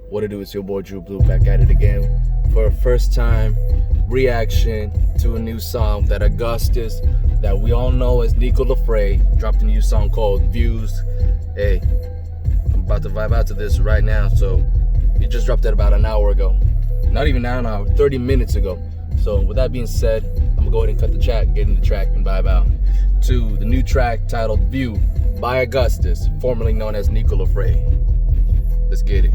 What it do? It's your boy Drew Blue back at it again for a first time reaction to a new song that Augustus, that we all know as Nikko Lafre, dropped a new song called Views. Hey, I'm about to vibe out to this right now. So he just dropped it about an hour ago. Not even an hour, 30 minutes ago. So with that being said, I'm gonna go ahead and cut the track, get in the track and vibe out to the new track titled View by Augustus, formerly known as Nikko Lafre. Let's get it.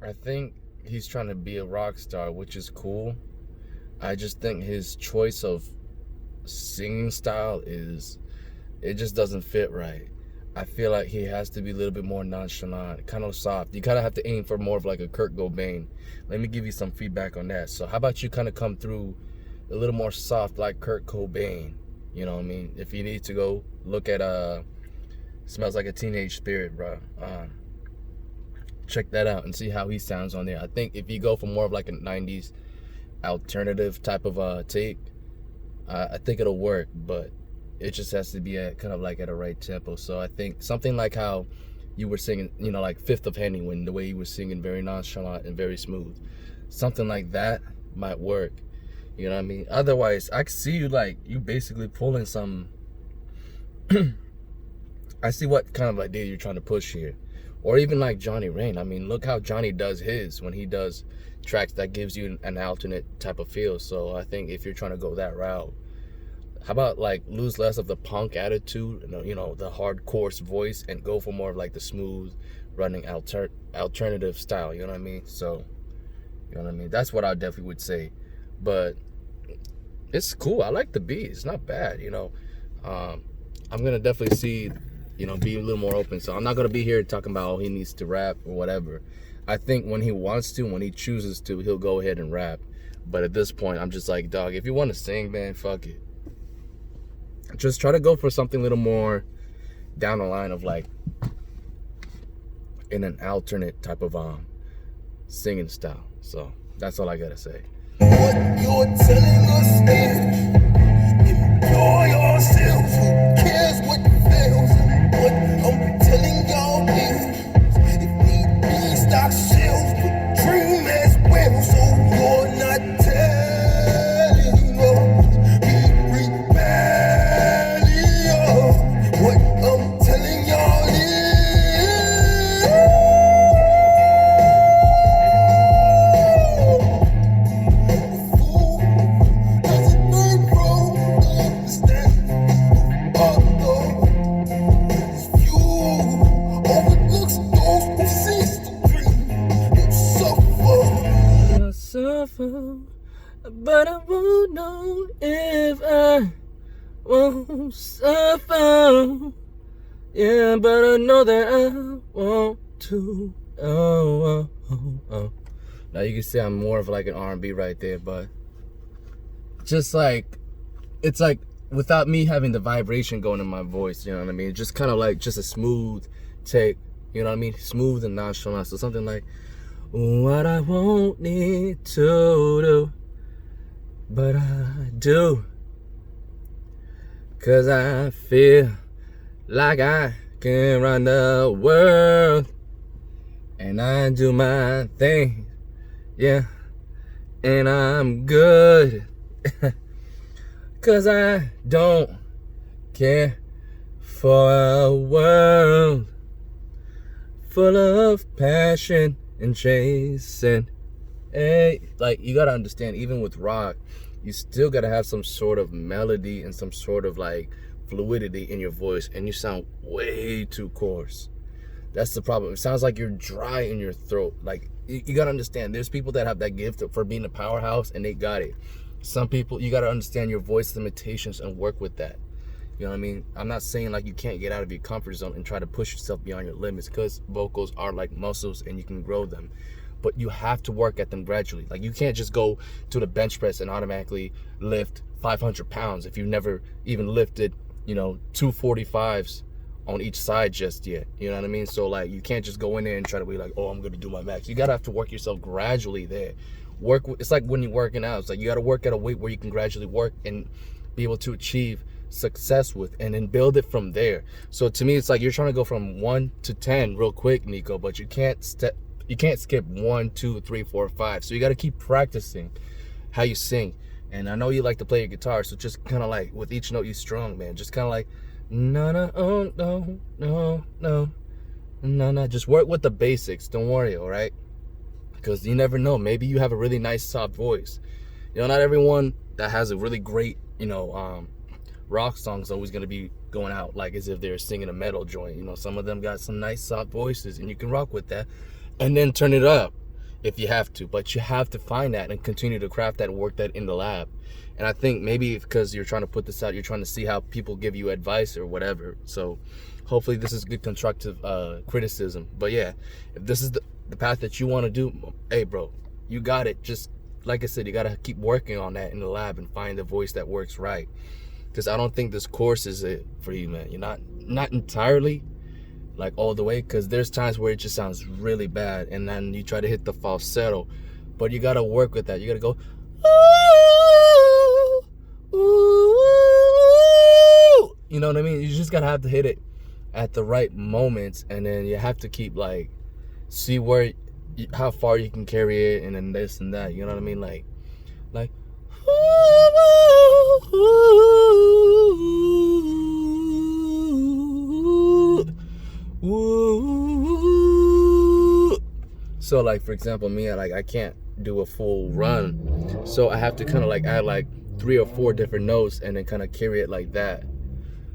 I think he's trying to be a rock star, which is cool. I just think his choice of singing style it just doesn't fit right. I feel like he has to be a little bit more nonchalant, kind of soft. You kind of have to aim for more of like a Kurt Cobain. Let me give you some feedback on that. So how about you kind of come through a little more soft like Kurt Cobain? You know what I mean? If you need to go look at Smells Like a Teenage Spirit, bro. Check that out and see how he sounds on there. I think if you go for more of like a 90s alternative type of take, I think it'll work, but it just has to be at kind of like at a right tempo. So I think something like how you were singing, you know, like Fifth of Henny, when the way you were singing, very nonchalant and very smooth, something like that might work. You know what I mean? Otherwise, I can see you like you basically pulling some I see what kind of idea you're trying to push here. Or even like Johnny Rain. I mean, look how Johnny does his when he does tracks that gives you an alternate type of feel. So I think if you're trying to go that route, how about like lose less of the punk attitude, you know, the hard coarse voice, and go for more of like the smooth running alternative style, you know what I mean? So, you know what I mean? That's what I definitely would say. But it's cool. I like the beat. It's not bad, you know. I'm going to definitely see, you know, be a little more open. So I'm not going to be here talking about, oh, he needs to rap or whatever. I think when he wants to, when he chooses to, he'll go ahead and rap. But at this point, I'm just like, dog, if you want to sing, man, fuck it. Just try to go for something a little more down the line of like in an alternate type of singing style. So that's all I got to say. What you're telling us is enjoy yourselves. Who cares what fails? What I'm telling y'all is, if need be, stock shelves, but dream as well. So you're not telling us, be rebellious. What I'm telling y'all is, fool doesn't learn from understanding. But I won't know if I won't suffer. Yeah, but I know that I want to. Oh. Now you can see I'm more of like an R&B right there, but just like, it's like without me having the vibration going in my voice, you know what I mean? Just kind of like just a smooth take, you know what I mean? Smooth and nonchalant. So something like, what I won't need to do, but I do, 'cause I feel like I can run the world, and I do my thing, yeah, and I'm good. 'Cause I don't care for a world full of passion and chasing. Hey, like, you gotta understand, even with rock, you still gotta have some sort of melody and some sort of like fluidity in your voice, and you sound way too coarse. That's the problem. It sounds like you're dry in your throat. Like, you gotta understand, there's people that have that gift for being a powerhouse, and they got it. Some people, you gotta understand your voice limitations and work with that. You know what I mean? I'm not saying like you can't get out of your comfort zone and try to push yourself beyond your limits, because vocals are like muscles and you can grow them. But you have to work at them gradually. Like, you can't just go to the bench press and automatically lift 500 pounds if you've never even lifted, 245s on each side just yet. You know what I mean? So like, you can't just go in there and try to be like, oh, I'm gonna do my max. You gotta have to work yourself gradually there. It's like when you're working out. It's like you gotta work at a weight where you can gradually work and be able to achieve success with, and then build it from there. So to me, it's like you're trying to go from 1 to 10 real quick, Nikko, but you can't skip 1, 2, 3, 4, 5. So you got to keep practicing how you sing. And I know you like to play your guitar, so just kind of like with each note you strum, man, just kind of like no, oh, no. Just work with the basics. Don't worry, all right? Because you never know. Maybe you have a really nice soft voice. Not everyone that has a really great rock song is always going to be going out like as if they're singing a metal joint. Some of them got some nice soft voices, and you can rock with that and then turn it up if you have to. But you have to find that and continue to craft that and work that in the lab. And I think maybe because you're trying to put this out, you're trying to see how people give you advice or whatever. So hopefully this is good constructive criticism. But yeah, if this is the path that you want to do, hey bro, you got it. Just like I said, you got to keep working on that in the lab and find the voice that works right. Because I don't think this course is it for you, man. You're not entirely like all the way, because there's times where it just sounds really bad, and then you try to hit the falsetto, but you got to work with that. You got to go ooh, ooh. You know what I mean? You just got to have to hit it at the right moments, and then you have to keep like see how far you can carry it, and then this and that. You know what I mean? Like so like, for example, me, I can't do a full run, so I have to kind of like add like 3 or 4 different notes and then kind of carry it like that.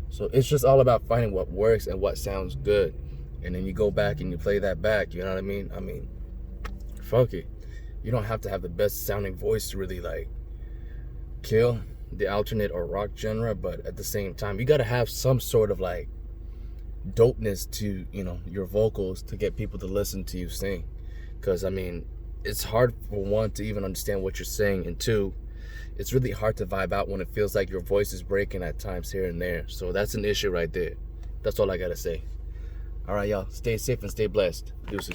So it's just all about finding what works and what sounds good, and then you go back and you play that back. You know what I mean? Fuck it, you don't have to have the best sounding voice to really like kill the alternate or rock genre, but at the same time, you got to have some sort of like dopeness to your vocals to get people to listen to you sing. Because it's hard for one to even understand what you're saying, and 2, it's really hard to vibe out when it feels like your voice is breaking at times here and there. So that's an issue right there. That's all I gotta say. All right, y'all, stay safe and stay blessed. Deuces.